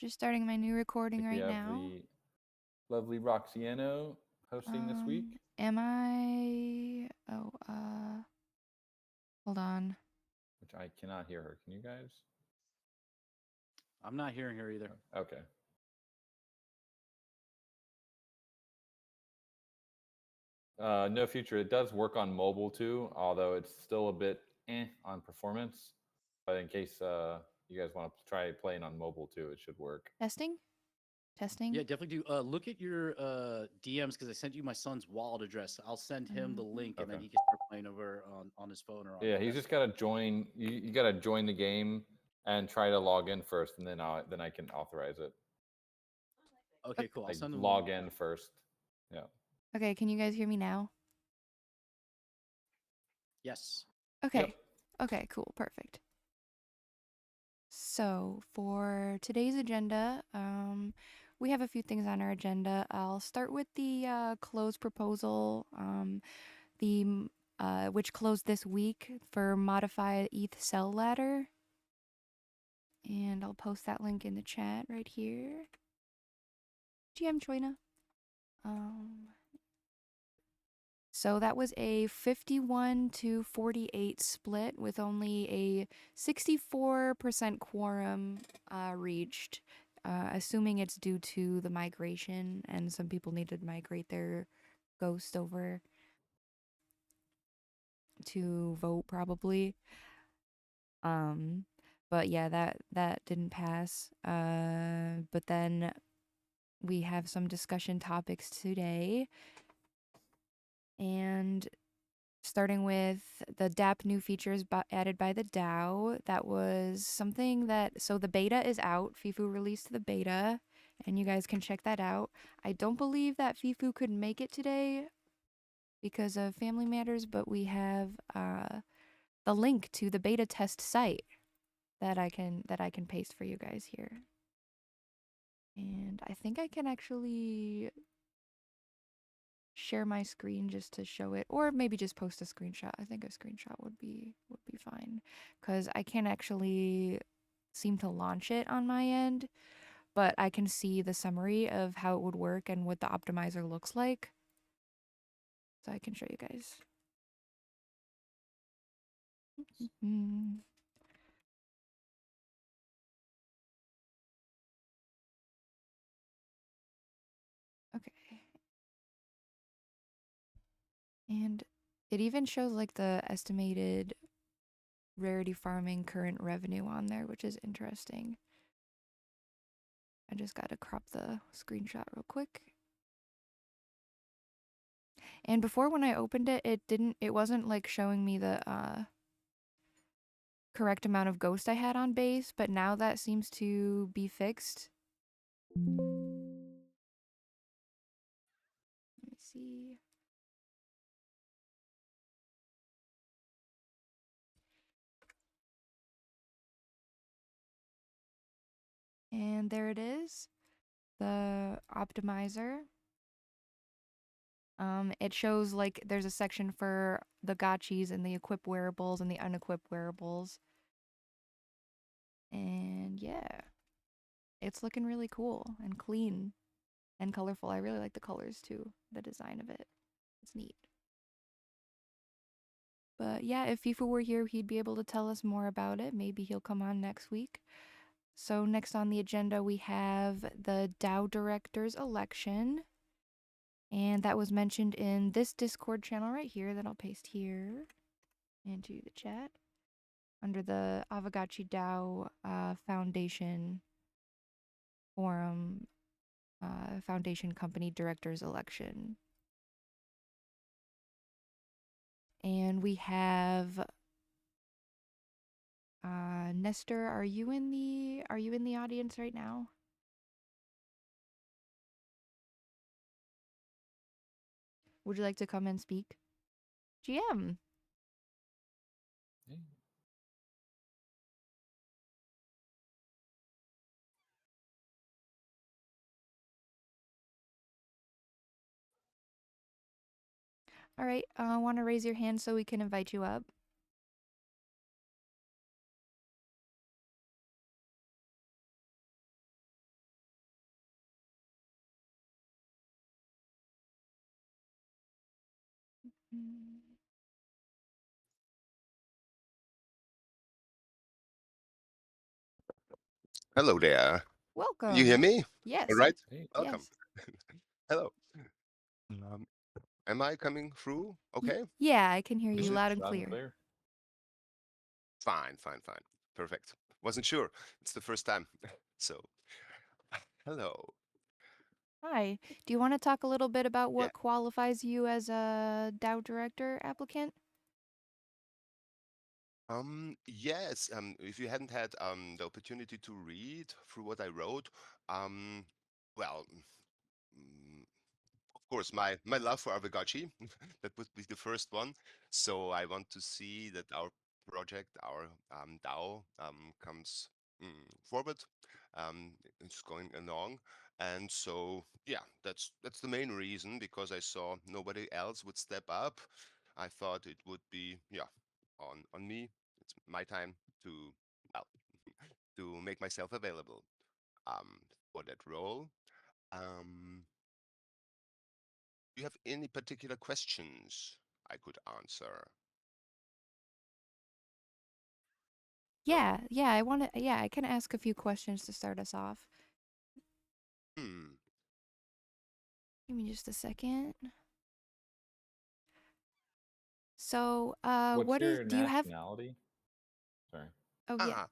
Just starting my new recording We right have now. the lovely Roxiano hosting this week. Am I? Oh, hold on. Which I cannot hear her. Can you guys? I'm not hearing her either. Okay. No future. It does work on mobile too, although it's still a bit on performance. But in case you guys want to try playing on mobile too, it should work. Testing? Testing? Yeah, definitely do. Look at your DMs because I sent you my son's wallet address. I'll send him the link, and then he can start playing over on his phone or on. Yeah, he's just got to join. You got to join the game and try to log in first, and then I can authorize it. Okay, cool. I'll Like send him log in first. Yeah. Okay, can you guys hear me now? Yes. Okay. Yep. Okay, cool. Perfect. So, for today's agenda, we have a few things on our agenda. I'll start with the close proposal, which closed this week for modified ETH cell ladder. And I'll post that link in the chat right here. GM Choina. So that was a 51 to 48 split with only a 64% quorum reached, assuming it's due to the migration and some people needed to migrate their ghost over to vote probably. But yeah, that didn't pass. But then we have some discussion topics today. And starting with the DApp new features added by the DAO, that was something that, so the beta is out. FIFU released the beta, and you guys can check that out. I don't believe that FIFU could make it today because of family matters, but we have the link to the beta test site that I can paste for you guys here. And I think I can actually share my screen just to show it, or maybe just post a screenshot. I think a screenshot would be fine, because I can't actually seem to launch it on my end, but I can see the summary of how it would work and what the optimizer looks like, so I can show you guys. Okay. And it even shows like the estimated rarity farming current revenue on there, which is interesting. I just gotta crop the screenshot real quick. And before, when I opened it, it wasn't like showing me the correct amount of ghost I had on base, but now that seems to be fixed. Let me see. And there it is, the optimizer. It shows like there's a section for the gotchis and the equip wearables and the unequipped wearables. And yeah, it's looking really cool and clean and colorful. I really like the colors too, the design of it. It's neat. But yeah, if FIFU were here, he'd be able to tell us more about it. Maybe he'll come on next week. So next on the agenda, we have the DAO director's election. And that was mentioned in this Discord channel right here that I'll paste here into the chat under the Aavegotchi DAO Foundation Forum Foundation Company Director's Election. And we have Nestor, are you in the audience right now? Would you like to come and speak? GM. Hey. All right, want to raise your hand so we can invite you up? Mm. Hello there. Can you hear Welcome. me? All Yes. right. Hey, Welcome. Yes. Hello. Um, am I coming through? Okay. Yeah, I can hear you mhm, loud and loud and clear. clear. Fine, fine, fine. Perfect. Wasn't sure. It's the first time. So, hello. Hi. Do you want to talk a little bit about Yeah. what qualifies you as a DAO director applicant? Yes. If you hadn't had the opportunity to read through what I wrote, um, well, mm, of course, my love for Aavegotchi, that would be the first one. So I want to see that our project, our DAO, comes forward. It's going along, and so yeah, that's the main reason because I saw nobody else would step up. I thought it would be yeah on me. It's my time to well to make myself available for that role. Um, Do you have any particular questions I could answer? No? Yeah, I want to I can ask a few questions to start us off. Hmm. Give me just a second. So, What's what is your do you have nationality? Sorry. Oh, yeah. Ah,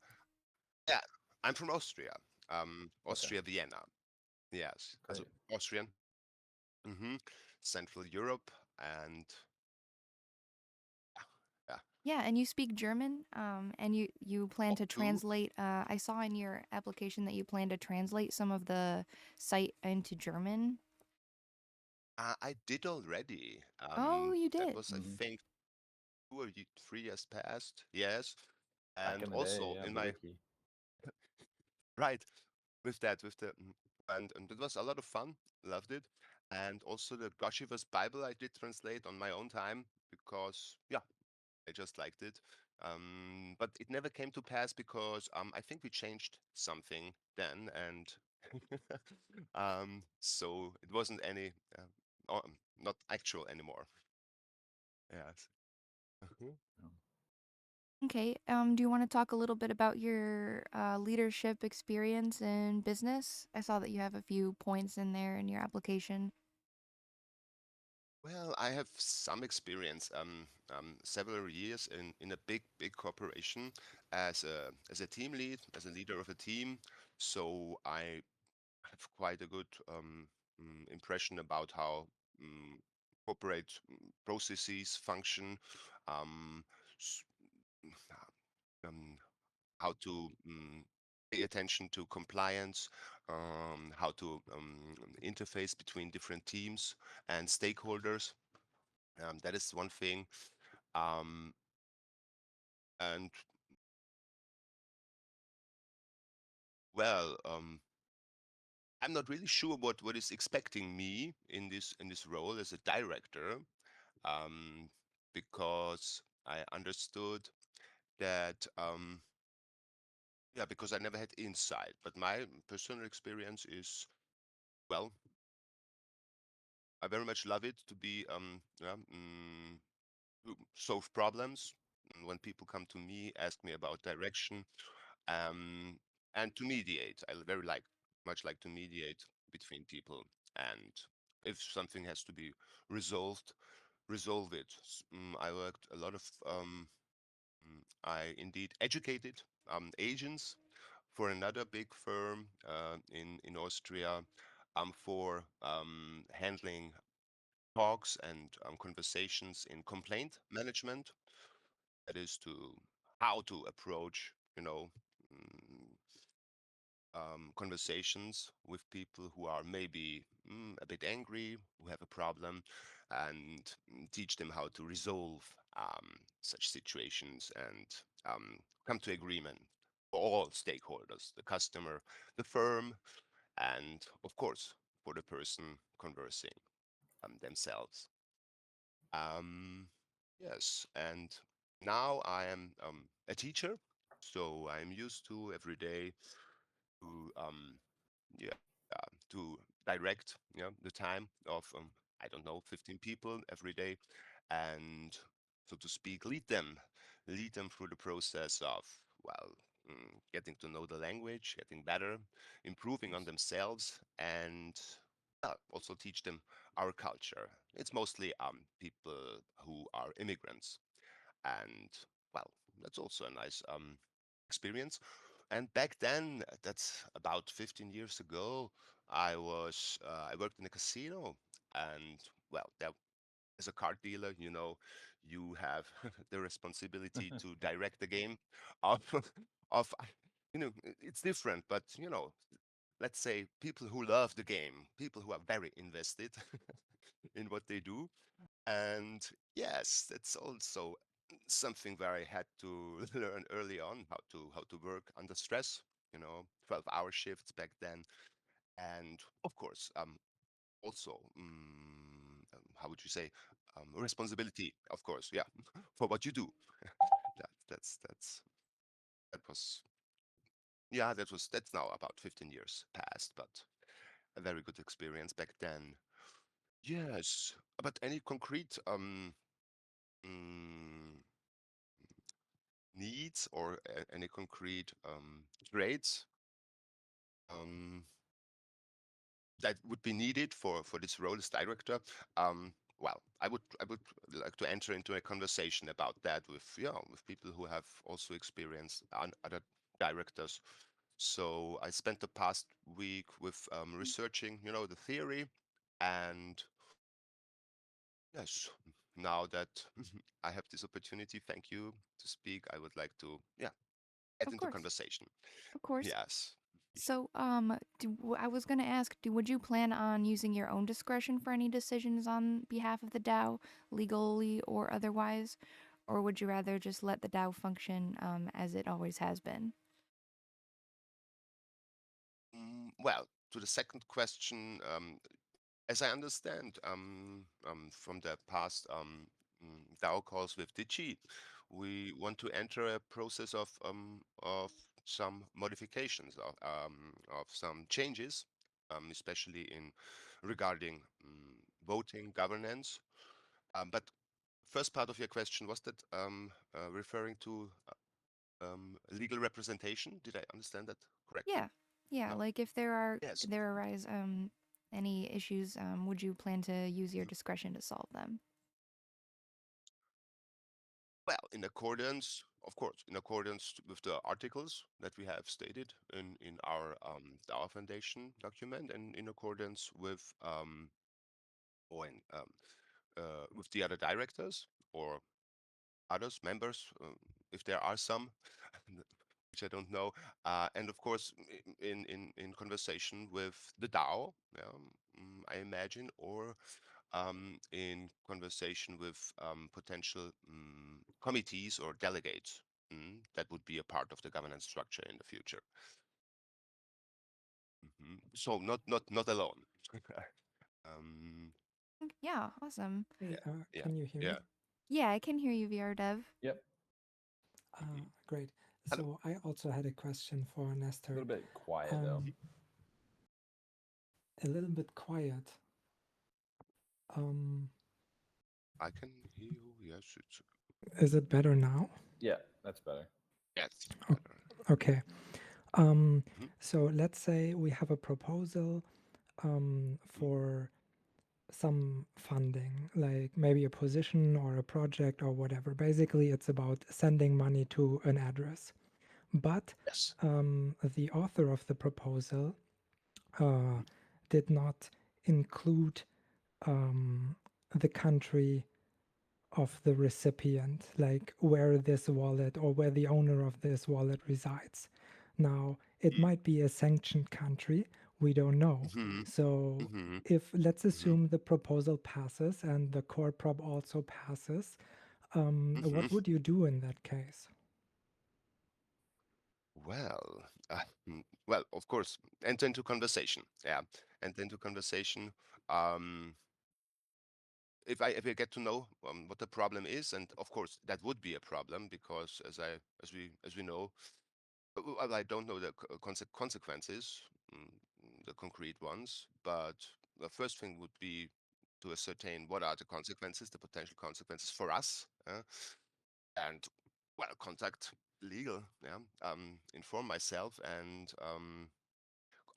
yeah. I'm from Austria. Okay, Austria, Vienna. Yes. Also great. Austrian. Mm-hmm. Central Europe and yeah. Yeah, and you speak German, and you plan Oh, to two. translate. I saw in your application that you plan to translate some of the site into German. I did already. Oh, you That did. was, I Hmm. think, 3 years past. Yes. Back And in the day, also yeah, in the my wiki. right with that with the and it was a lot of fun, loved it. And also the Goshiva's Bible I did translate on my own time because yeah, I just liked it. But it never came to pass because I think we changed something then, and so it wasn't any not actual anymore. Yes. Mhm. Oh. Okay. Do you want to talk a little bit about your leadership experience in business? I saw that you have a few points in there in your application. Well, I have some experience, several years in a big corporation as a team lead, as a leader of a team. So I have quite a good impression about how corporate processes function, um, s- um, how to pay attention to compliance, how to interface between different teams and stakeholders. That is one thing. Um, and well, I'm not really sure what is expecting me in this role as a director, um, because I understood that yeah, because I never had insight. But my personal experience is well, I very much love it to be yeah, to solve problems. And when people come to me, ask me about direction, um, and to mediate. I very much like to mediate between people, and if something has to be resolved, resolve it. I worked a lot of. I indeed educated agents for another big firm in Austria for handling talks and conversations in complaint management. That is to how to approach, mm, conversations with people who are maybe a bit angry, who have a problem, and teach them how to resolve such situations and come to agreement for all stakeholders, the customer, the firm, and of course, for the person conversing themselves. Um, yes, and now I am a teacher, so I'm used to every day to yeah to direct the time of I don't know 15 people every day, and, so to speak, lead them through the process of, well, getting to know the language, getting better, improving on Nice. themselves, and also teach them our culture. It's mostly people who are immigrants, and well, that's also a nice experience. And back then, that's about 15 years ago, I worked in a casino, and well, there, as a card dealer, you have the responsibility to direct the game of of it's different, but let's say people who love the game, people who are very invested in what they do. And yes, that's also something where I had to learn early on how to work under stress, 12-hour shifts back then. And of course, also, how would you say, responsibility, of course, yeah, for what you do. That was, yeah, that's now about 15 years past, but a very good experience back then. Yes, but any concrete mm, needs or any concrete traits um, that would be needed for this role as director. Well, I would like to enter into a conversation about that with with people who have also experience on other directors. So I spent the past week with researching, the theory, and yes, now that I have this opportunity, thank you to speak, I would like to get Of into course. conversation. Of course. Yes. So, I was gonna ask, would you plan on using your own discretion for any decisions on behalf of the DAO, legally or otherwise, or would you rather just let the DAO function as it always has been? Well, to the second question, as I understand from the past DAO calls with Digi, we want to enter a process of some modifications of some changes, especially in regarding voting governance. But first part of your question, was that referring to legal representation? Did I understand that correctly? Yeah. Yeah, No. like if Yes. there arise any issues, would you plan to use your discretion to solve them? Well, of course, in accordance with the articles that we have stated in our DAO Foundation document, and in accordance or in, with the other directors or others, members, if there are some, which I don't know, and of course, in conversation with the DAO, I imagine, or in conversation with potential committees or delegates that would be a part of the governance structure in the future. So not alone. um, Yeah, awesome. Hey, yeah, yeah, can you hear yeah. me? Yeah, I can hear you, VR Dev. Yep. Mhm. Great. Hello. So I also had a question for A Nestor. little bit quiet though. Um, a little bit quiet. Um, I can hear you. Yes, it's is it better now? Yeah, that's better. yes. O- Better. Okay. Um, Mhm. so let's say we have a proposal Mhm. for some funding, like maybe a position or a project or whatever. Basically, it's about sending money to an address. But Yes. the author of the proposal uh, Mhm. did not include the country of the recipient, like where this wallet or where the owner of this wallet resides. Now, it might be a sanctioned country, we don't know. Mhm. So, Mhm. if let's Mhm. assume the proposal passes and the core prop also passes, Mhm. what would you do in that case? Well, well, of course, enter into conversation. Yeah, enter into conversation. Um, if I get to know what the problem is, and of course that would be a problem because as we know, well, I don't know the consequences, the concrete ones, but the first thing would be to ascertain what are the consequences, the potential consequences for us, and well, contact legal, inform myself, and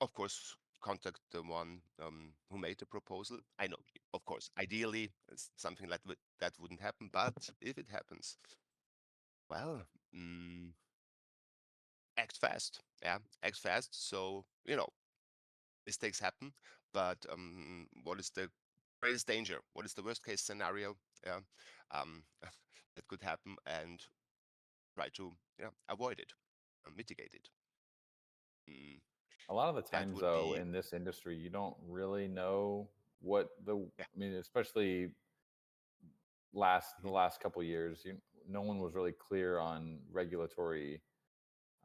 of course contact the one who made the proposal. I know, of course, ideally something like that wouldn't happen, but if it happens, well, mm, act fast. Yeah, act fast. So mistakes happen, but what is the greatest danger? What is the worst case scenario? Yeah, that could happen, and try to avoid it, mitigate it. Mm, A lot of the that times, would though, be in this industry, you don't really know what yeah. I mean, especially the Mhm, last couple years, no one was really clear on regulatory,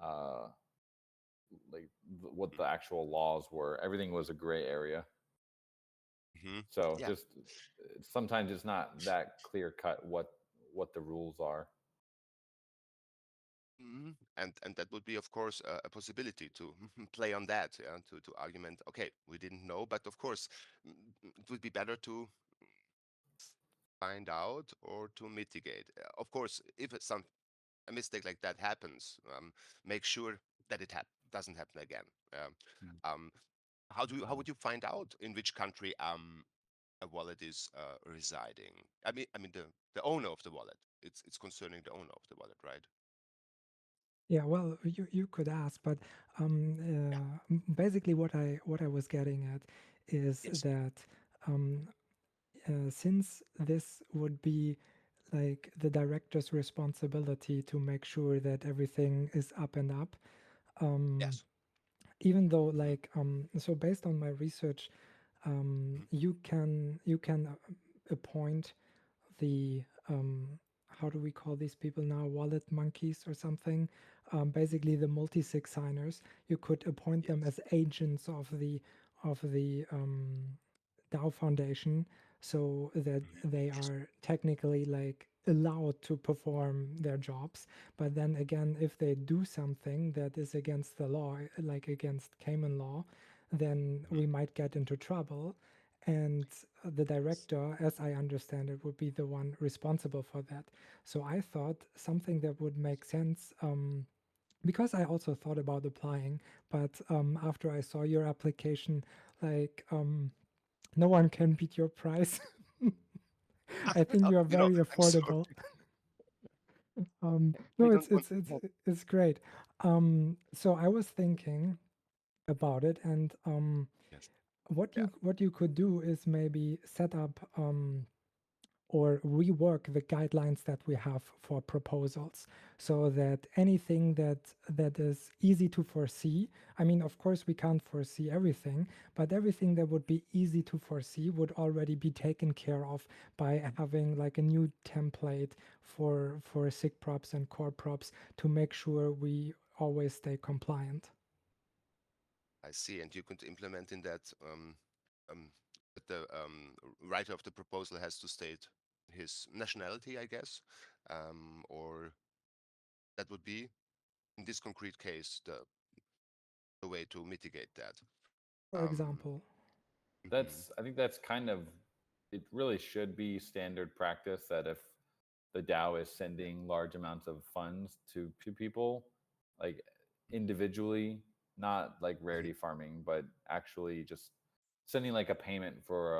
uh, like what the actual laws were. Everything was a gray area. mhm. So Yeah. just sometimes it's not that clear cut what the rules are. And that would be, of course, a possibility to play on that, yeah, to argument. Okay, we didn't know, but of course, it would be better to find out or to mitigate. Of course, if a mistake like that happens, make sure that it doesn't happen again. Mm. Um, how would you find out in which country a wallet is residing? I mean the owner of the wallet. It's concerning the owner of the wallet, right? Yeah, well, you could ask, but Yeah. basically what I was getting at is Yes. that um, since this would be like the director's responsibility to make sure that everything is up and up, um, Yes. even though Mhm, so based on my research, mhm. you can appoint the how do we call these people now, wallet monkeys or something, basically the multi-sig signers. You could appoint them Yes. as agents of the DAO Foundation, so that Mhm. they Yes. are technically like allowed to perform their jobs. But then again, if they do something that is against the law, like against Cayman law, then Mhm. we might get into trouble. And the director, as I understand it, would be the one responsible for that. So I thought something that would make sense. Because I also thought about applying, but after I saw your application, like no one can beat your price. I think you are very I'm sorry. affordable. I No, don't it's want. it's it's it's great. So I was thinking about it, and Yes. what Yeah. you could do is maybe set up or rework the guidelines that we have for proposals, so that anything that is easy to foresee, I mean, of course we can't foresee everything, but everything that would be easy to foresee would already be taken care of by having like a new template for sig props and core props to make sure we always stay compliant. I see. And you could implement in that that the writer of the proposal has to state his nationality, I guess, or that would be in this concrete case the way to mitigate that. For Um, example. mhm, I think that's kind of it really should be standard practice that if the DAO is yeah. sending large amounts of funds to people, like individually, not like Mhm. rarity farming, but actually just sending like a payment for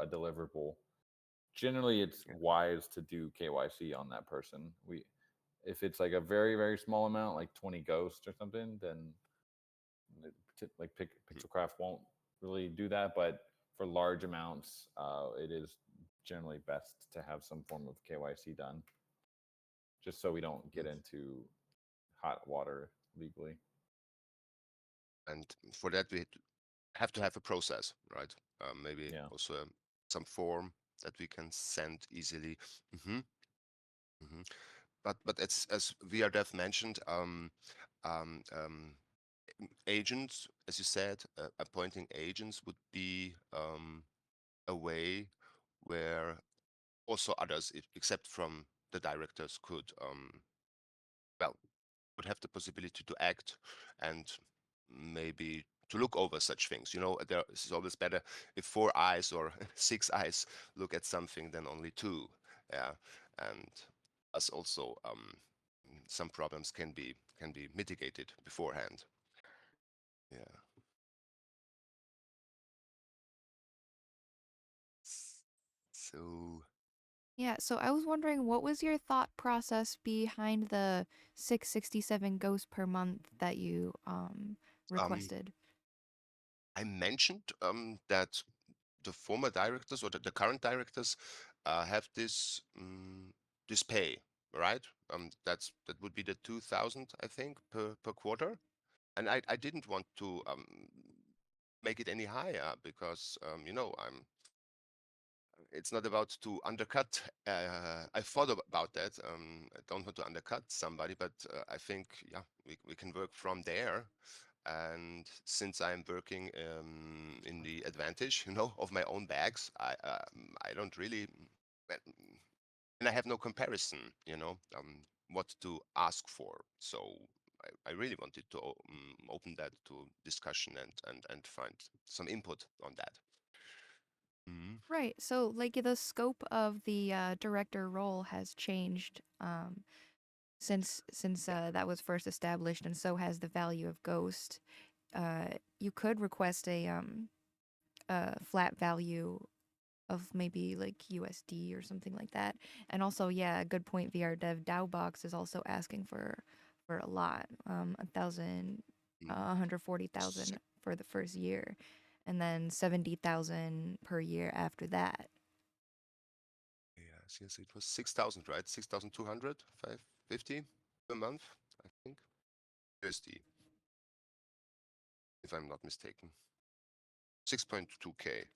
a deliverable. Generally, it's Yeah. wise to do KYC on that person. We If it's like a very very small amount, like 20 ghosts or something, then like Mhm. Pixelcraft won't really do that. But for large amounts, it is generally best to have some form of KYC done, just so we don't get Mhm. into hot water legally. And for that, we have to have a process, right? Maybe Yeah. also some form that we can send easily. hmm hmm but as VRDev mentioned, um, um, agents, as you said, appointing agents would be a way where also others, except from the directors, could well would have the possibility to act and maybe to look over such things. You know, there is always better if 4 eyes or 6 eyes look at something than only two. Yeah, and as also some problems can be mitigated beforehand. Yeah. So Yeah, so I was wondering what was your thought process behind the 667 ghosts per month that you um, requested? I mentioned that the former directors or the current directors have this pay, right? That would be the 2,000, I think, per quarter. And I didn't want to make it any higher because I'm it's not about to undercut. I thought about that. I don't want to undercut somebody, but I think yeah, we can work from there. And since I'm working in the advantage, of my own bags, I don't really, and I have no comparison, what to ask for. So I really wanted to open that to discussion and find some input on that. Mhm. Right. So, like, the scope of the director role has changed since Yeah. that was first established, and so has the value of Ghost. You could request a flat value of maybe like USD or something like that. And also, yeah, good point. VR Dev DAO Box is also asking for a lot, 1,000, Mm. 140,000 for the first year, and then 70,000 per year after that. Yes, yes, it was 6,000, right? 6,200, 550 per month, I think. USD, if I'm not mistaken. 6.2K,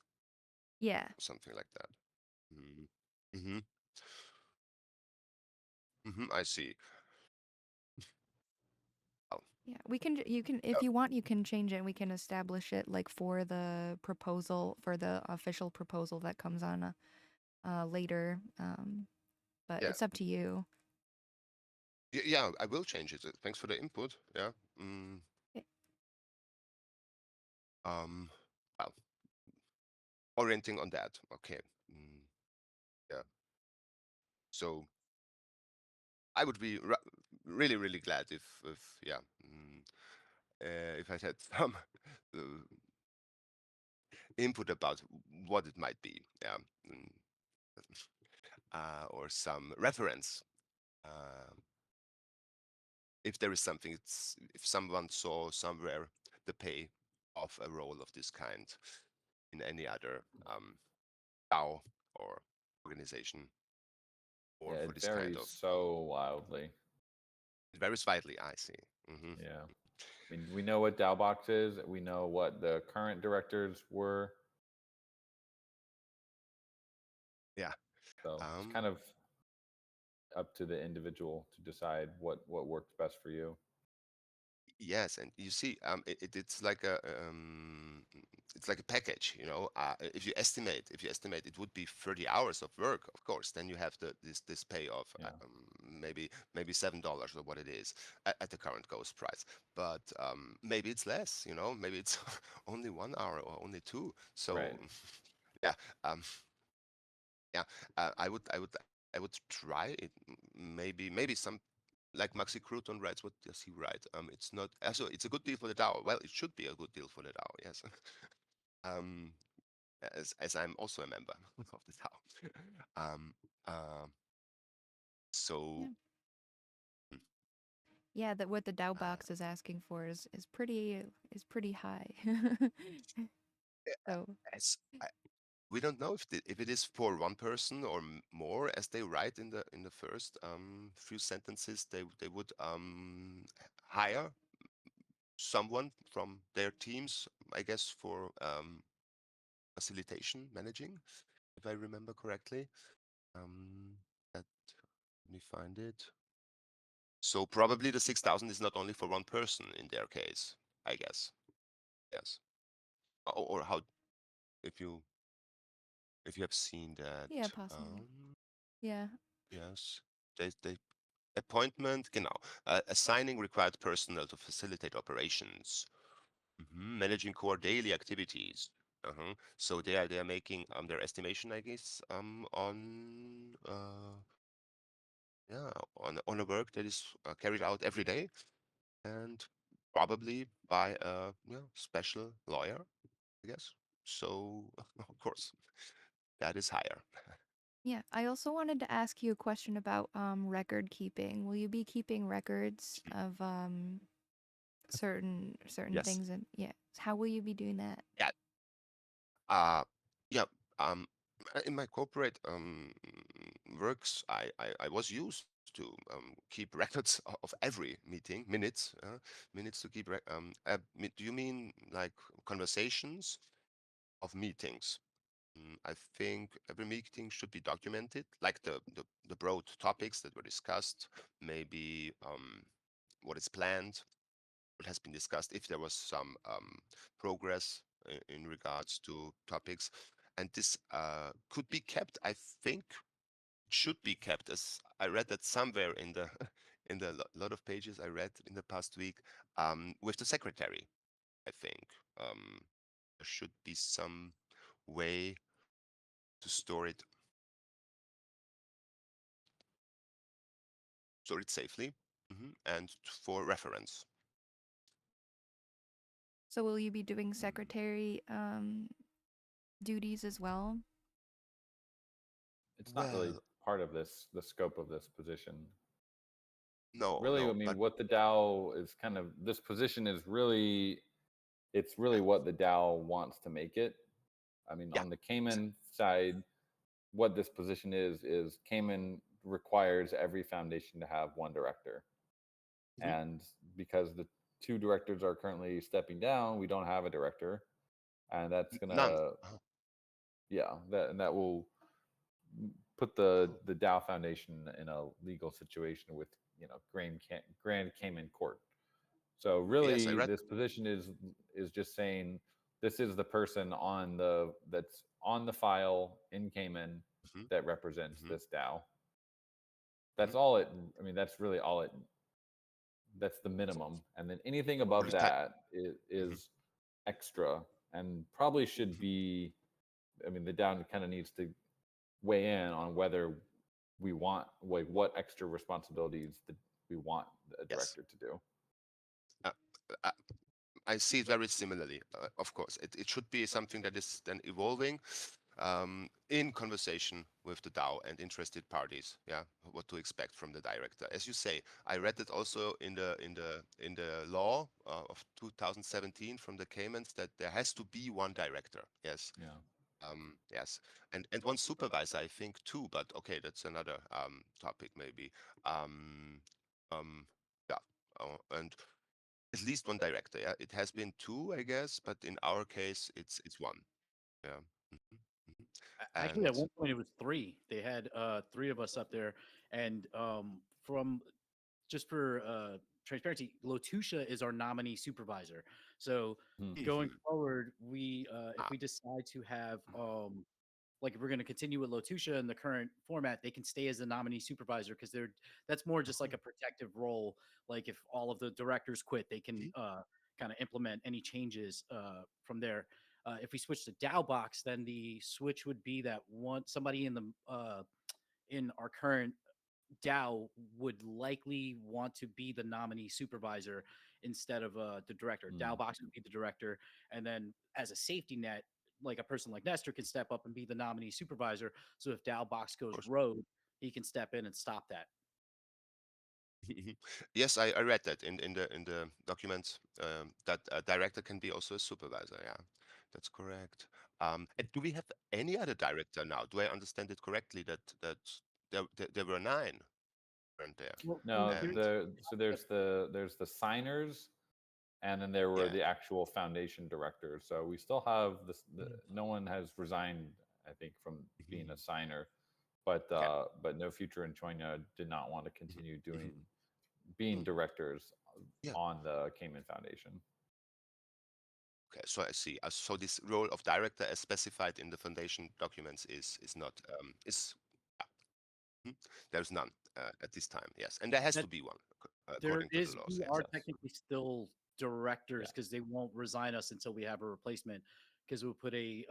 Yeah, or something like that. Mm. Mm-hmm. Mm-hmm. I see. Oh, yeah. You can if you want you can change it. We can establish it like for the proposal for the official proposal that comes on later. But yeah. it's up to you. Yeah, I will change it. Thanks for the input. Yeah. Mm, Yeah. um, well, orienting on that. Okay. Mm, yeah. So I would be really, really glad if yeah, if I had some uh, input about what it might be. Yeah. Mm, or some reference. Uh, if there is something, if someone saw somewhere the pay of a role of this kind in any other DAO or organization or Yeah, for it this kind varies of, so wildly. it varies widely, I see. Yeah. I mean, we know what Dalbox is. We know what the current directors were. Yeah. So it's Um, kind of up to the individual to decide what works best for you. Yes, and you see, it's like a package, if you estimate it would be 30 hours of work, of course, then you have this pay of Yeah. maybe $7 or what it is at the current ghost price. But maybe it's less, maybe it's only 1 hour or only two. So Right. yeah, um, yeah, I would try it. Maybe some like Maxi Crouton writes. What does he write? It's not. So it's a good deal for the DAO. Well, it should be a good deal for the DAO. Yes. um, as I'm also a member of the DAO. Um, uh, so Yeah. Yeah, that what the DAO uh, box is asking for is pretty high. So as we don't know if it is for one person or more, as they write in the first few sentences. They would hire someone from their teams, I guess, for facilitation managing, if I remember correctly. Let me find it. So probably the 6,000 is not only for one person in their case, I guess. Yes. Or how if you have seen yeah, that. possibly. Yeah. Yes. They appointment, genau. Assigning required personnel to facilitate operations. Managing core daily activities. So they are making their estimation, I guess, on yeah, on a work that is carried out every day, and probably by a special lawyer, I guess. So of course that is higher. Yeah, I also wanted to ask you a question about record keeping. Will you be keeping records of certain Yes. things, and yeah, how will you be doing that? Yeah. Uh, yeah. Um, in my corporate works, I was used to keep records of every meeting, minutes to keep. Do you mean like conversations of meetings? I think every meeting should be documented, like the broad topics that were discussed, maybe what is planned, what has been discussed, if there was some progress in regards to topics. And this could be kept, I think, should be kept, as I read that somewhere in the in the lot of pages I read in the past week, with the secretary. I think there should be some way to store it safely, and for reference. So will you be doing Mm, secretary duties as well? It's not really Well, part of the scope of this position. no, Really, I no, mean, but what the DAO is kind of this position is really, it's really yeah, what the DAO wants to make it. I mean, yeah, on the exa- Cayman side, what this position is Cayman requires every foundation to have one director. mhm, And because the two directors are currently stepping down, we don't have a director. And that's none. gonna, Uh-huh. yeah, that will put the Oh, the Dow Foundation in a legal situation with Grand Cayman Court. So yes, I really, read. this position is just saying this is the person that's on the file in Cayman Mhm, that represents mhm, this DAO. mhm. That's all it. I mean, that's really all it. That's the minimum, and then anything For above the time. that Mhm. is extra, and probably should Mhm. be. I mean, the DAO kind of needs to weigh in on whether we want, like, what extra responsibilities that we want a Yes. director to do. Uh, uh, I see it very similarly. Of course, it should be something that is then evolving in conversation with the DAO and interested parties. Yeah, what to expect from the director. As you say, I read it also in the law of 2017 from the Caymans that there has to be one director. Yes. Yeah. Yes, and one supervisor, I think too. But okay, that's another topic maybe. Um, um, yeah, and at least one director. Yeah, it has been two, I guess, but in our case, it's one. Yeah. Mhm, mhm. Actually, And at one point it was three. They had three of us up there, and from just for transparency, Lotusha is our nominee supervisor. So Hmm. going mhm, forward, we if ah, we decide to have like if we're going to continue with Lotusha in the current format, they can stay as the nominee supervisor because they're that's more just like a protective role. Like if all of the directors quit, they can mhm, kind of implement any changes from there. If we switch to DAO box, then the switch would be that one somebody in our current DAO would likely want to be the nominee supervisor instead of the director. Hmm. DAO box would be the director, and then as a safety net, like a person like Nestor can step up and be the nominee supervisor. So if DAO box of goes course. rogue, he can step in and stop that. Mhm. Yes, I read that in the documents that a director can be also a supervisor. Yeah, that's correct. And do we have any other director now? Do I understand it correctly that there were nine, weren't there? No, And there's the signers, and then there were yeah. the actual foundation directors. So we still have this. Mm. No one has resigned, I think, from being a Mhm. signer, Okay. but No Future and Choina did not want to Mhm. continue Mhm. being Mm. directors Yeah. on the Cayman Foundation. Okay. So I see. So this role of director, as specified in the foundation documents, is not is mhm. There's none at this time. Yes, and there has That to be one there according to the is laws. we Yes. are Yes. technically still directors Yeah. because they won't resign us until we have a replacement because it would put the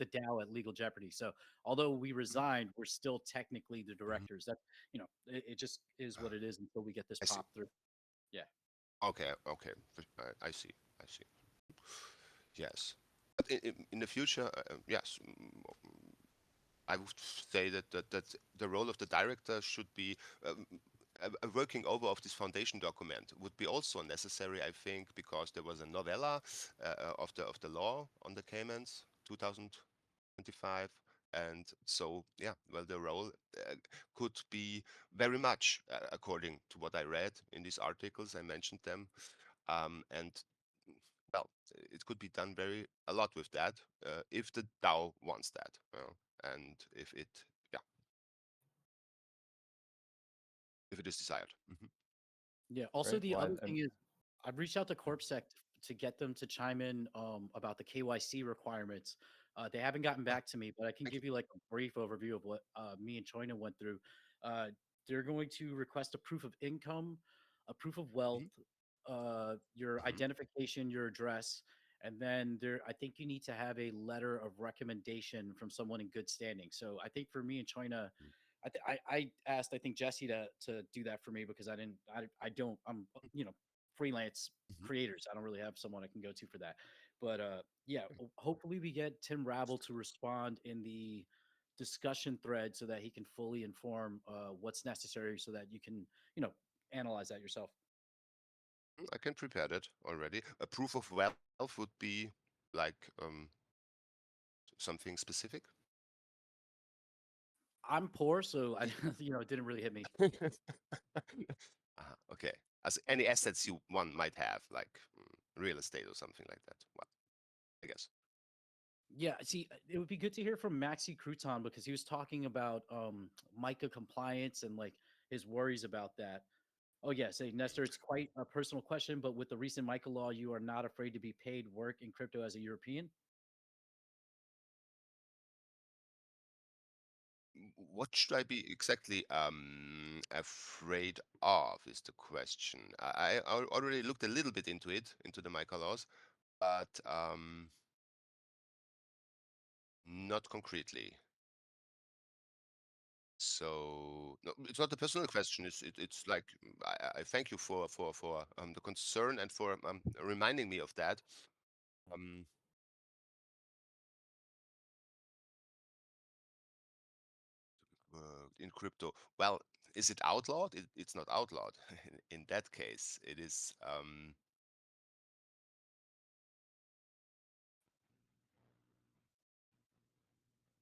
DAO at legal jeopardy. So although we Mhm, resigned, we're still technically the mhm. directors. That it just is what it is until we get this I see. pop through. Yeah. Okay, okay. I see. I see. Yes. But in the future, yes, I would say that the role of the director should be a working over of this foundation document would be also necessary, I think, because there was a novella of the law on the Caymans, 2025, and so yeah, well, the role could be very much according to what I read in these articles. I mentioned them, and well, it could be done very a lot with that if the DAO wants that, and if it, yeah, if it is desired. Yeah. Also, Great. the Well, other thing is, I've reached out to CorpSec to get them to chime in about the KYC requirements. They haven't gotten Ah, back to me, but I can thank you. give you like a brief overview of what me and Choina went through. Uh, they're going to request a proof of income, a proof of wealth, Mhm, your mhm, identification, your address, and then I think you need to have a letter of recommendation from someone in good standing. So I think for me and Choina, mhm, I asked I think Jesse to do that for me because I don't I'm freelance mhm. creators. I don't really have someone I can go to for that. But yeah, hopefully we get Tim Rabble to respond in the discussion thread so that he can fully inform what's necessary so that you can analyze that yourself. I can prepare that already. A proof of wealth would be like something specific. I'm poor, so I it didn't really hit me. Okay. As any assets you one might have, like real estate or something like that. Well, I guess. Yeah, see, it would be good to hear from Maxi Crouton because he was talking about MiCA compliance and like his worries about that. Oh yeah, say Nestor, it's quite a personal question, but with the recent MiCA law, you are not afraid to be paid work in crypto as a European? What should I be exactly afraid of is the question. I already looked a little bit into it, into the MiCA laws, but not concretely. So no, it's not a personal question. It's like I thank you for the concern and for reminding me of that. Um, in crypto, well, is it outlawed? It's not outlawed. In that case, it is.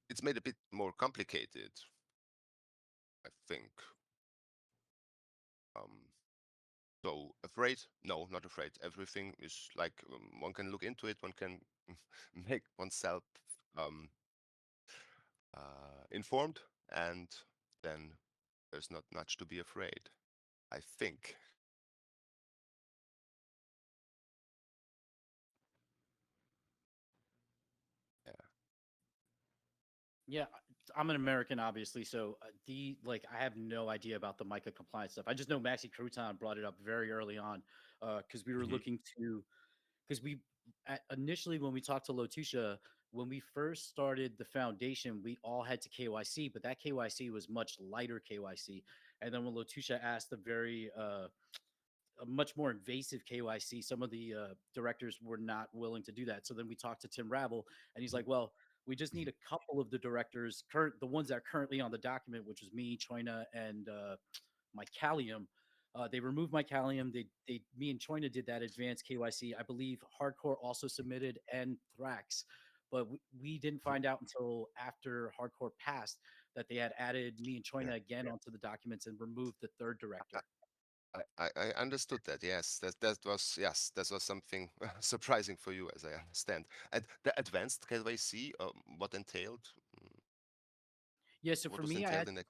It's made a bit more complicated, I think. Um, so afraid? No, not afraid. Everything is like one can look into it. One can make oneself um, informed, and then there's not much to be afraid, I think. Yeah. Yeah, I'm an American, obviously, so the like I have no idea about the MiCA compliance stuff. I just know Maxi Crouton brought it up very early on because we were Hmm. looking to because initially when we talked to Lotusha, when we first started the foundation, we all had to KYC, but that KYC was much lighter KYC. And then when Lotusha asked the very a much more invasive KYC, some of the directors were not willing to do that. So then we talked to Tim Rabble, and he's like, "Well, we just need a couple of the directors, the ones that are currently on the document, which was me, Choina, and my Callium. They removed my Callium. Me and Choina did that advanced KYC. I believe Hardcore also submitted and Thrax, but we didn't find out until after Hardcore passed that they had added me and Yeah. Choina again onto the documents and removed the third director. I understood that. Yes, that was something surprising for you, as I understand. And the advanced KYC, what entailed? Mm, Yeah, so What for was me, entailed in that?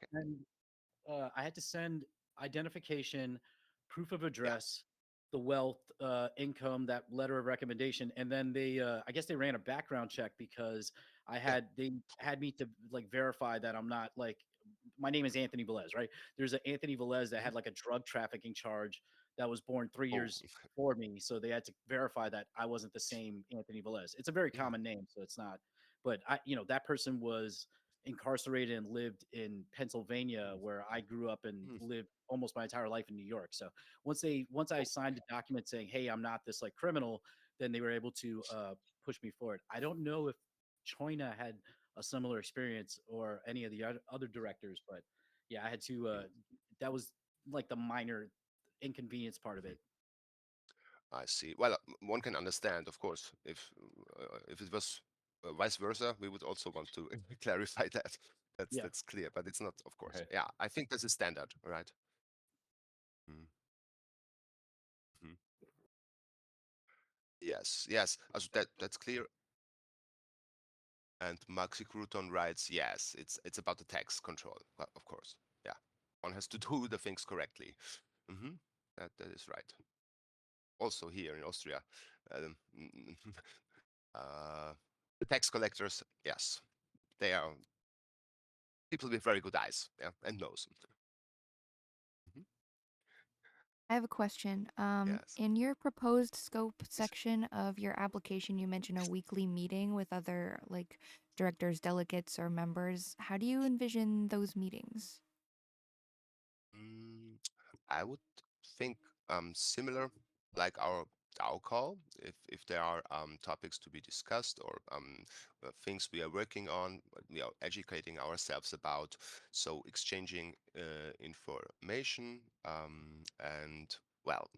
I had to send identification, proof of Yeah. address, the wealth, income, that letter of recommendation, and then I guess they ran a background check because Yeah. they had me to like verify that I'm not like my name is Anthony Velez, right? There's an Anthony Velez that Mhm. had like a drug trafficking charge that was born 3 years Oh, before me, so they had to verify that I wasn't the same Anthony Velez. It's a very mm, common name, so it's not. But that person was incarcerated and lived in Pennsylvania, where I grew up and mm, lived almost my entire life in New York. So once I signed a document saying, "Hey, I'm not this like criminal," then they were able to push me forward. I don't know if Choina had a similar experience or any of the other directors, but yeah, I had to. mm, That was like the minor inconvenience part of mhm. it. I see. Well, one can understand, of course, if it was vice versa, we would also want to clarify that. Yeah. That's clear, but it's not, of course. Right. Yeah, I think this is standard, right? Mm, mhm. Yes, yes. Also that's clear. And Maxi Crouton writes, yes, it's about the tax control, well, of course. Yeah, one has to do the things correctly. Hmm. That is right. Also here in Austria, um, uh, the tax collectors, yes, they are people with very good eyes, yeah, and nose. Mhm. I have a question. Yes. In your proposed scope section of your application, you mentioned a weekly meeting with other like directors, delegates, or members. How do you envision those meetings? Mm, I would think similar like our DAO call, if there are topics to be discussed or things we are working on, what we are educating ourselves about. So exchanging information and well,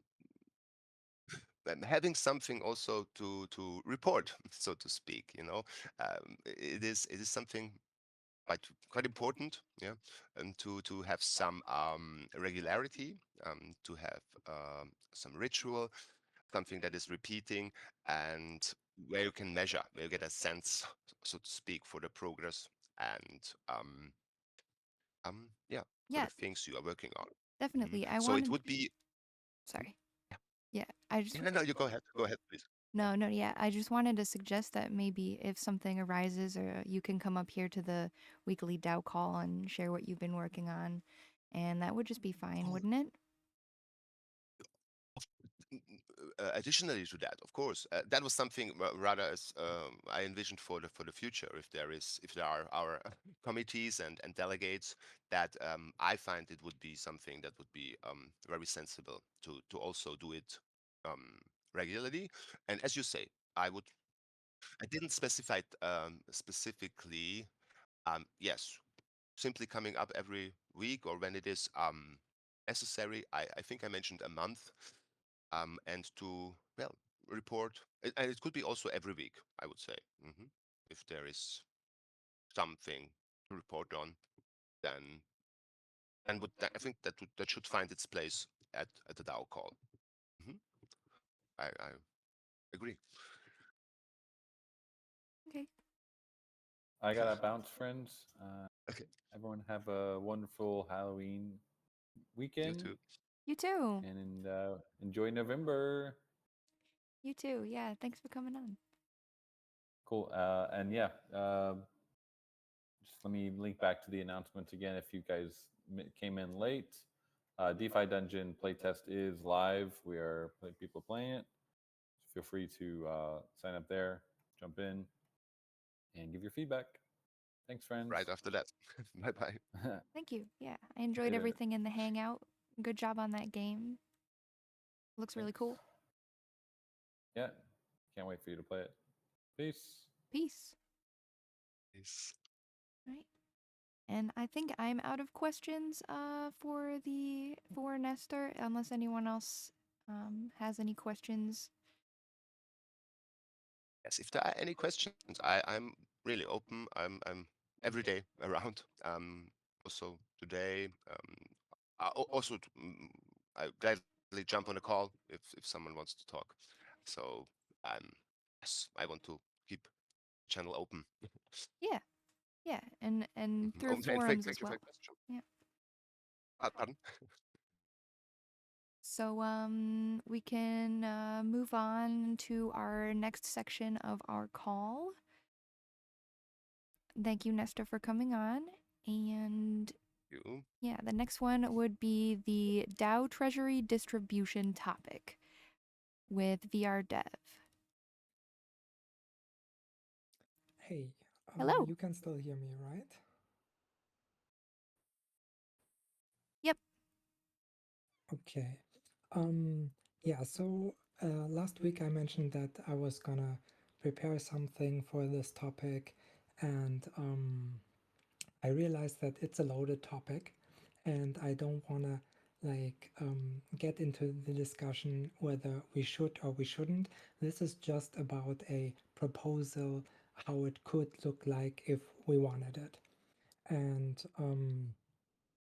having something also to report, so to speak. It is something quite important, yeah, and to have some regularity, to have some ritual, something that is repeating, and where you can measure, where you get a sense, so to speak, for the progress and yeah, for Yeah, the things you are working on. Mhm. definitely. I So it wanted. would be. Mhm. Sorry. Yeah, I just. Yeah, no, no, you go ahead, please. No, no, yeah. I just wanted to suggest that maybe if something arises, or you can come up here to the weekly DAO call and share what you've been working on, and that would just be fine, Oh, wouldn't it? additionally to that, of course, that was something rather as I envisioned for the future. If there are our committees and delegates that I find it would be something that would be very sensible to also do it regularly. And as you say, I didn't specify it specifically. Yes, simply coming up every week or when it is necessary. I think I mentioned a month, and to well report, and it could be also every week. I would say, if there is something to report on, then I think that should find its place at the DAO call. hmm I agree. Okay. I got to bounce, friends. Okay, Everyone have a wonderful Halloween you weekend too. You too. and enjoy November. You too. Yeah, thanks for coming on. Cool. And yeah, just let me link back to the announcements again. If you guys came in late, DeFi Dungeon playtest is live. We are people playing it. So feel free to sign up there, jump in, and give your feedback. Thanks, friends. Right after that. Bye bye. Thank you. Yeah, I enjoyed Later. everything in the hangout. Good job on that game. Looks really Thanks. cool. Yeah, can't wait for you to play it. Peace. Peace. Yes. Right. And I think I'm out of questions for Nestor, unless anyone else has any questions. Yes, if there are any questions, I'm really open. I'm every day around. Also today. Also, I gladly jump on a call if someone wants to talk. So yes, I want to keep channel open. Yeah, yeah, and Mhm. Oh, through and forums thank as you for well. your question. Yeah. Pardon? So we can move on to our next section of our call. Thank you, Nestor, for coming on. And You. Yeah, the next one would be the DAO treasury distribution topic with VR Dev. Hey, Hello. you can still hear me, right? Yep. Okay. Yeah, so last week I mentioned that I was gonna prepare something for this topic, and I realized that it's a loaded topic, and I don't wanna get into the discussion whether we should or we shouldn't. This is just about a proposal, how it could look like if we wanted it. And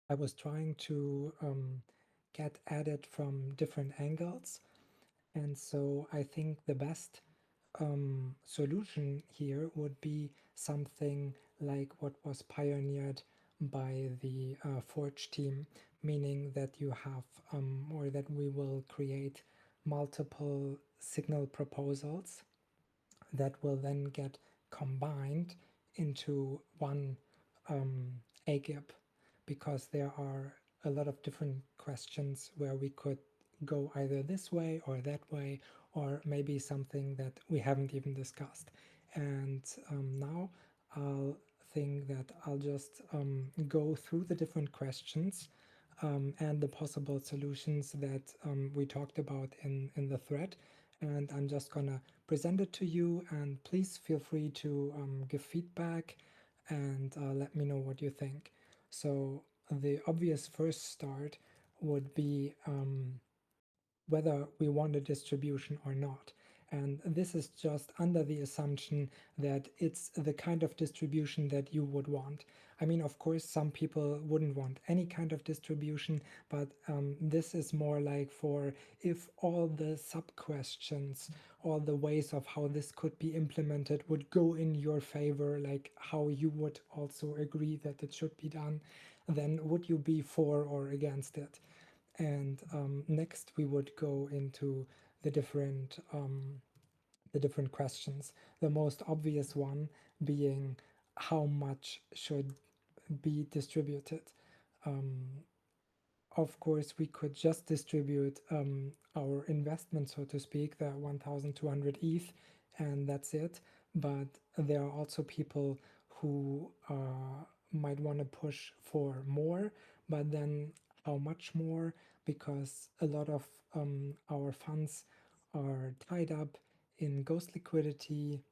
I was trying to get at it from different angles. And so I think the best solution here would be something like what was pioneered by the Forge team, meaning that you have, or that we will create multiple signal proposals that will then get combined into one AGIP, because there are a lot of different questions where we could go either this way or that way, or maybe something that we haven't even discussed. And now I'll think that I'll just go through the different questions and the possible solutions that we talked about in the thread. And I'm just gonna present it to you, and please feel free to give feedback and let me know what you think. So the obvious first start would be whether we want a distribution or not. And this is just under the assumption that it's the kind of distribution that you would want. I mean, of course, some people wouldn't want any kind of distribution, but this is more like for if all the sub-questions, all the ways of how this could be implemented would go in your favor, like how you would also agree that it should be done, then would you be for or against it? And next we would go into the different questions. The most obvious one being how much should be distributed. Um, of course, we could just distribute our investment, so to speak, the 1,200 ETH, and that's it. But there are also people who might want to push for more, but then how much more? Because a lot of our funds are tied up in ghost liquidity,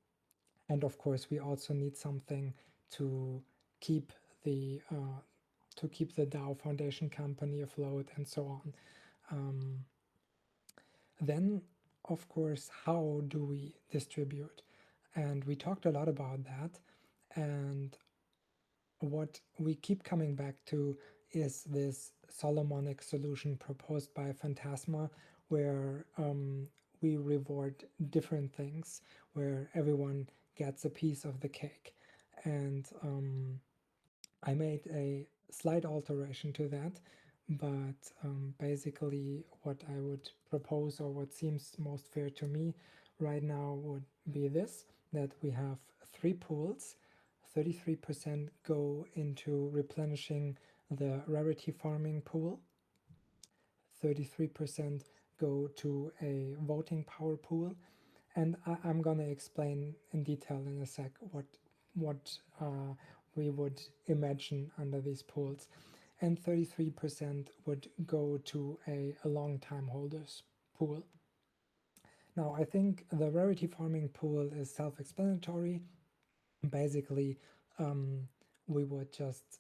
and of course, we also need something to keep the DAO Foundation company afloat and so on. Then, of course, how do we distribute? And we talked a lot about that. And what we keep coming back to is this Solomonic solution proposed by Phantasma, where we reward different things, where everyone gets a piece of the cake. And I made a slight alteration to that, but basically what I would propose, or what seems most fair to me right now, would be this, that we have three pools. 33% go into replenishing the rarity farming pool, 33% go to a voting power pool, and I'm gonna explain in detail in a sec what we would imagine under these pools. And 33% would go to a long time holders pool. Now, I think the rarity farming pool is self-explanatory. Basically, we would just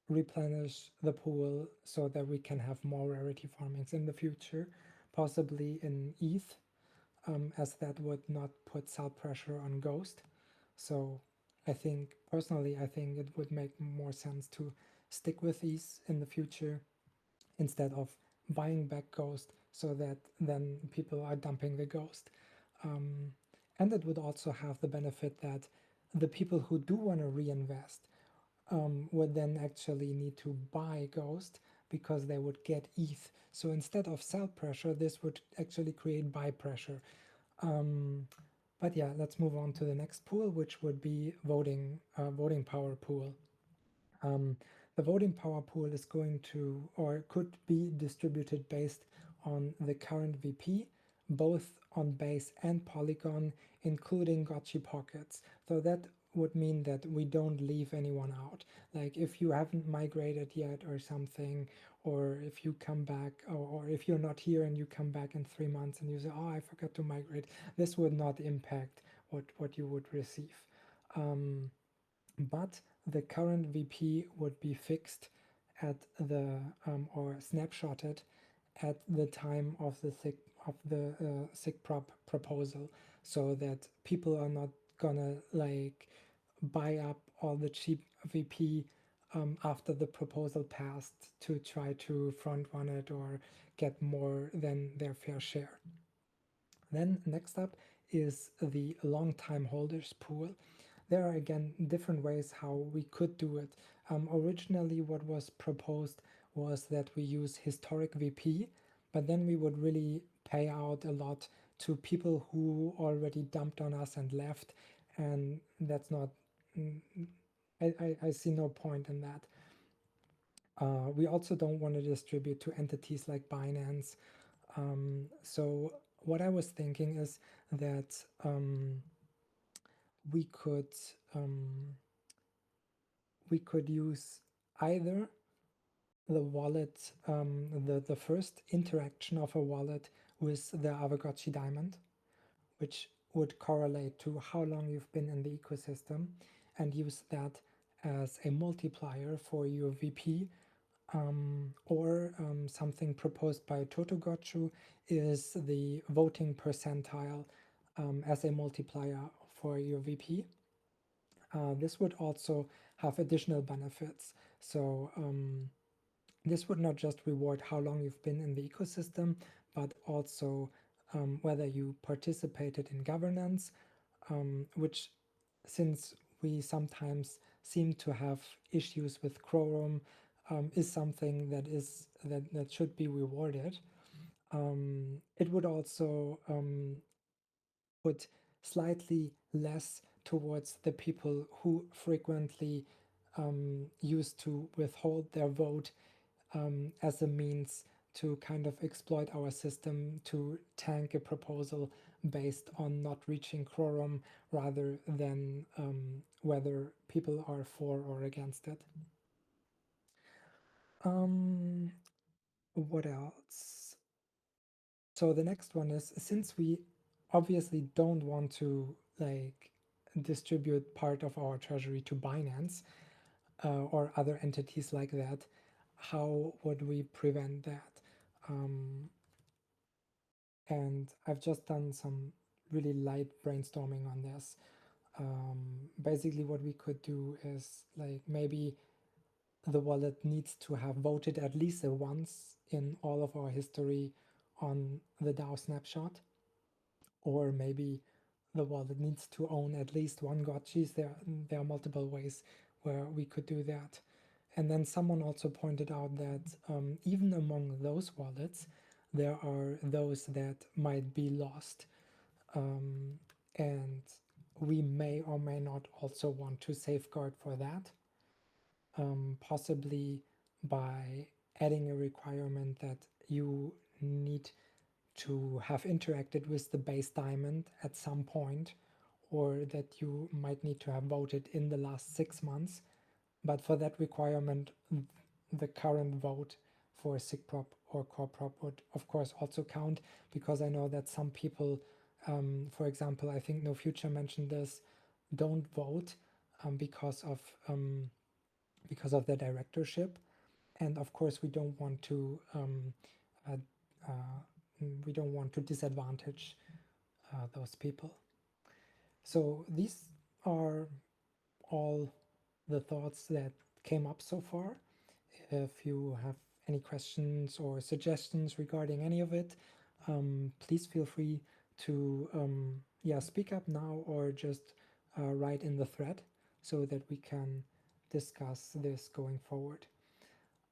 replenish the pool so that we can have more rarity farmings in the future, possibly in ETH, as that would not put sell pressure on Ghost. So I think, personally, I think it would make more sense to stick with these in the future instead of buying back Ghost so that then people are dumping the Ghost. Um, and it would also have the benefit that the people who do want to reinvest would then actually need to buy Ghost because they would get ETH. So instead of sell pressure, this would actually create buy pressure. But yeah, let's move on to the next pool, which would be voting power pool. Um, the voting power pool is going to, or could be distributed based on the current VP, both on base and polygon, including gotchi pockets. So that would mean that we don't leave anyone out. Like if you haven't migrated yet or something, or if you come back, or if you're not here and you come back in 3 months and you say, oh, I forgot to migrate, this would not impact what you would receive. But the current VP would be fixed at the or snapshotted at the time of the SIGPROP proposal, so that people are not gonna like buy up all the cheap VP after the proposal passed to try to front run it or get more than their fair share. Then next up is the long time holders pool. There are again different ways how we could do it. Originally what was proposed was that we use historic VP, but then we would really pay out a lot to people who already dumped on us and left, and that's not, I see no point in that. We also don't want to distribute to entities like Binance. So what I was thinking is that we could use either the wallet, the first interaction of a wallet with the Aavegotchi diamond, which would correlate to how long you've been in the ecosystem, and use that as a multiplier for your VP. Or something proposed by Totogotchu is the voting percentile as a multiplier for your VP. This would also have additional benefits. So this would not just reward how long you've been in the ecosystem, but also whether you participated in governance, which, since we sometimes seem to have issues with quorum, is something that should be rewarded. It would also put slightly less towards the people who frequently used to withhold their vote as a means to kind of exploit our system to tank a proposal based on not reaching quorum rather than whether people are for or against it. What else? So the next one is, since we obviously don't want to like distribute part of our treasury to Binance or other entities like that, how would we prevent that? And I've just done some really light brainstorming on this. Basically what we could do is like maybe the wallet needs to have voted at least once in all of our history on the DAO snapshot, or maybe the wallet needs to own at least one gotchis. There are multiple ways where we could do that. And then someone also pointed out that even among those wallets, there are those that might be lost. And we may or may not also want to safeguard for that, possibly by adding a requirement that you need to have interacted with the base diamond at some point, or that you might need to have voted in the last 6 months. But for that requirement, the current vote for SIGPROP or CoreProp would of course also count, because I know that some people, for example, I think No Future mentioned this, don't vote because of their directorship. And of course we don't want to uh, disadvantage those people. So these are all the thoughts that came up so far. If you have any questions or suggestions regarding any of it, please feel free to speak up now, or just write in the thread so that we can discuss this going forward.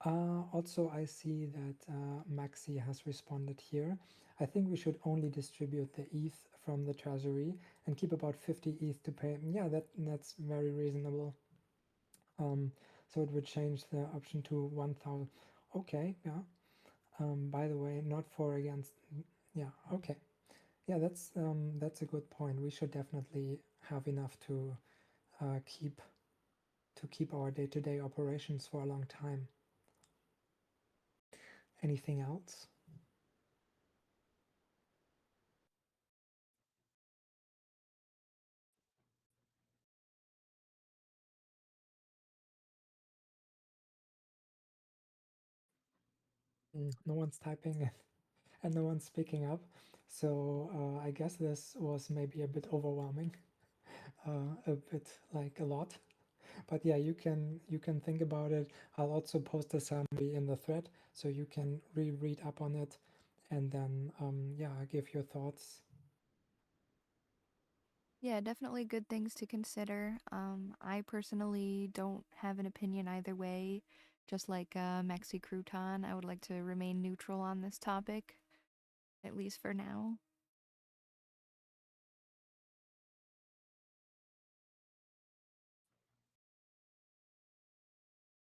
Also, I see that Maxi has responded here. I think we should only distribute the ETH from the treasury and keep about 50 ETH to pay. Yeah, that's very reasonable. So it would change the option to 1,000. Okay, yeah. By the way, not for against. Yeah, okay. Yeah, that's a good point. We should definitely have enough to keep our day-to-day operations for a long time. Anything else? No one's typing and no one's speaking up. So I guess this was maybe a bit overwhelming, a bit like a lot. But yeah, you can think about it. I'll also post a summary in the thread, so you can read up on it, and then yeah, give your thoughts. Yeah, definitely good things to consider. I personally don't have an opinion either way. Just like Maxi Crouton, I would like to remain neutral on this topic, at least for now.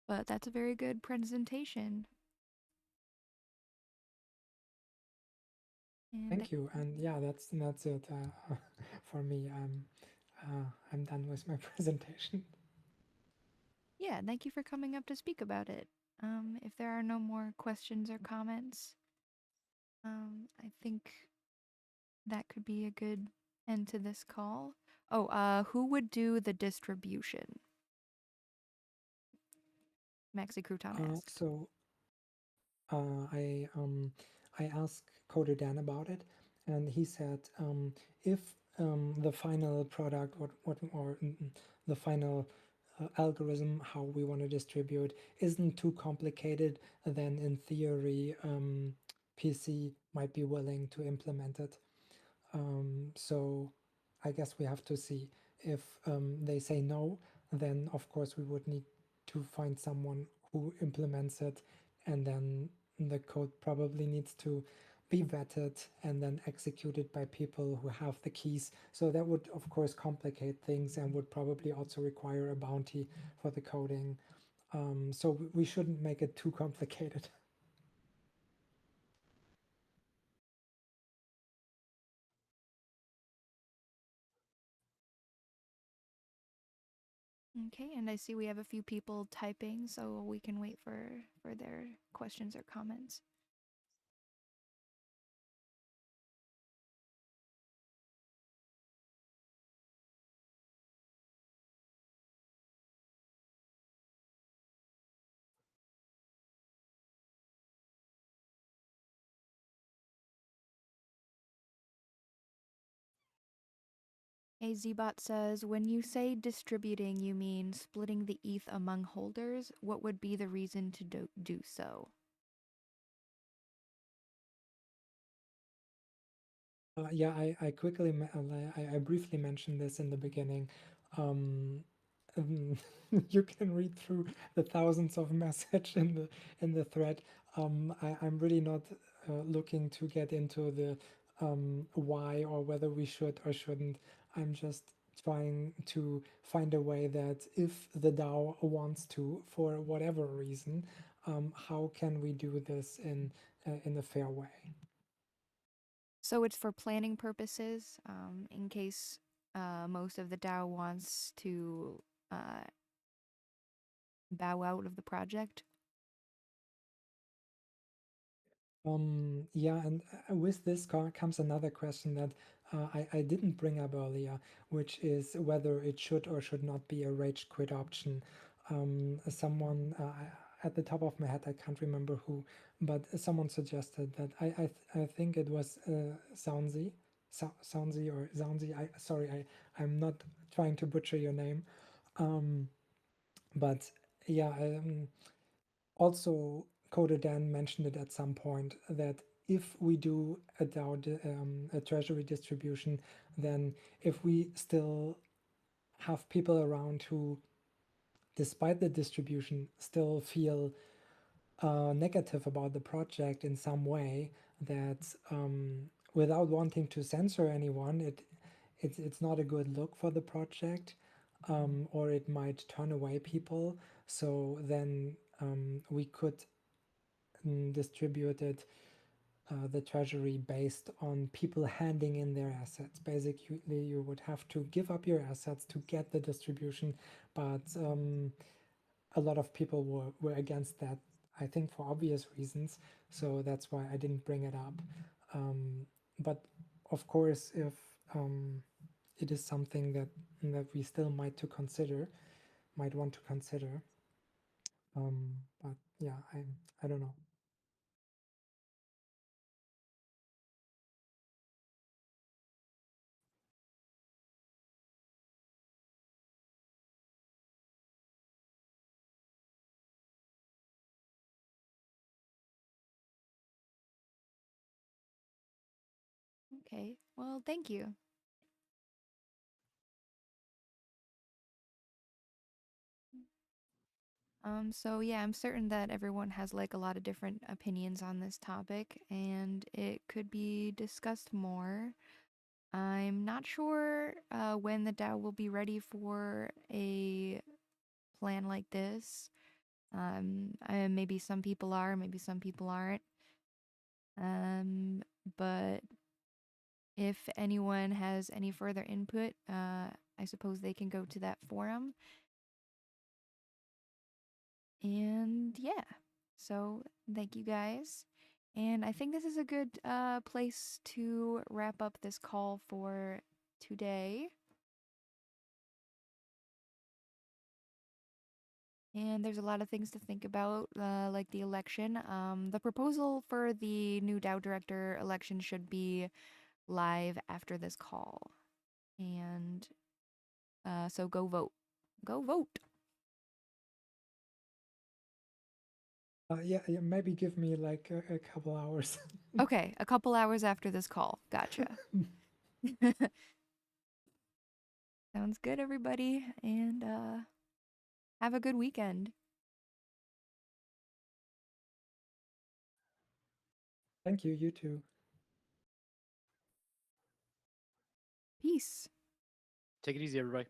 But that's a very good presentation. And Thank you. And yeah, that's it for me. I'm done with my presentation. yeah, thank you for coming up to speak about it. If there are no more questions or comments, I think that could be a good end to this call. Oh, who would do the distribution? Maxi Crouton asked. So I asked Coder Dan about it, and he said if the final product, the final algorithm how we want to distribute isn't too complicated, then in theory PC might be willing to implement it. So I guess we have to see. If they say no, then of course we would need to find someone who implements it, and then the code probably needs to be vetted and then executed by people who have the keys. So that would of course complicate things and would probably also require a bounty for the coding. So we shouldn't make it too complicated. Okay, and I see we have a few people typing, so we can wait for their questions or comments. AZBot says, when you say distributing, you mean splitting the ETH among holders? What would be the reason to do so? Yeah, I quickly, I briefly mentioned this in the beginning. Um, you can read through the thousands of message in the thread. I'm really not looking to get into the why or whether we should or shouldn't. I'm just trying to find a way that if the DAO wants to, for whatever reason, how can we do this in a fair way? So it's for planning purposes, in case most of the DAO wants to uh, bow out of the project. Yeah, and with this comes another question that I didn't bring up earlier, which is whether it should or should not be a rage quit option. Someone at the top of my head, I can't remember who, but someone suggested that I think it was Soundsy, Soundsy or Soundsy. Sorry, I'm not trying to butcher your name, but yeah. Also, Coder Dan mentioned it at some point that if we do a a treasury distribution, then if we still have people around who, despite the distribution, still feel negative about the project in some way, that without wanting to censor anyone, it's not a good look for the project. or it might turn away people. So then we could distribute it, the treasury, based on people handing in their assets. Basically, you would have to give up your assets to get the distribution, but a lot of people were against that, I think for obvious reasons. So that's why I didn't bring it up. But of course, if it is something that we still might want to consider. But yeah, I don't know. Okay. Well, thank you. So yeah, I'm certain that everyone has like a lot of different opinions on this topic, and it could be discussed more. I'm not sure when the DAO will be ready for a plan like this. Maybe some people are, maybe some people aren't. But if anyone has any further input, I suppose they can go to that forum. And yeah, so thank you guys. And I think this is a good place to wrap up this call for today. And there's a lot of things to think about, like the election. The proposal for the new DAO director election should be live after this call. And so go vote. Go vote. Yeah, maybe give me like a couple hours. Okay, a couple hours after this call. Gotcha. Sounds good, everybody. And have a good weekend. Thank you, you too. Peace. Take it easy, everybody.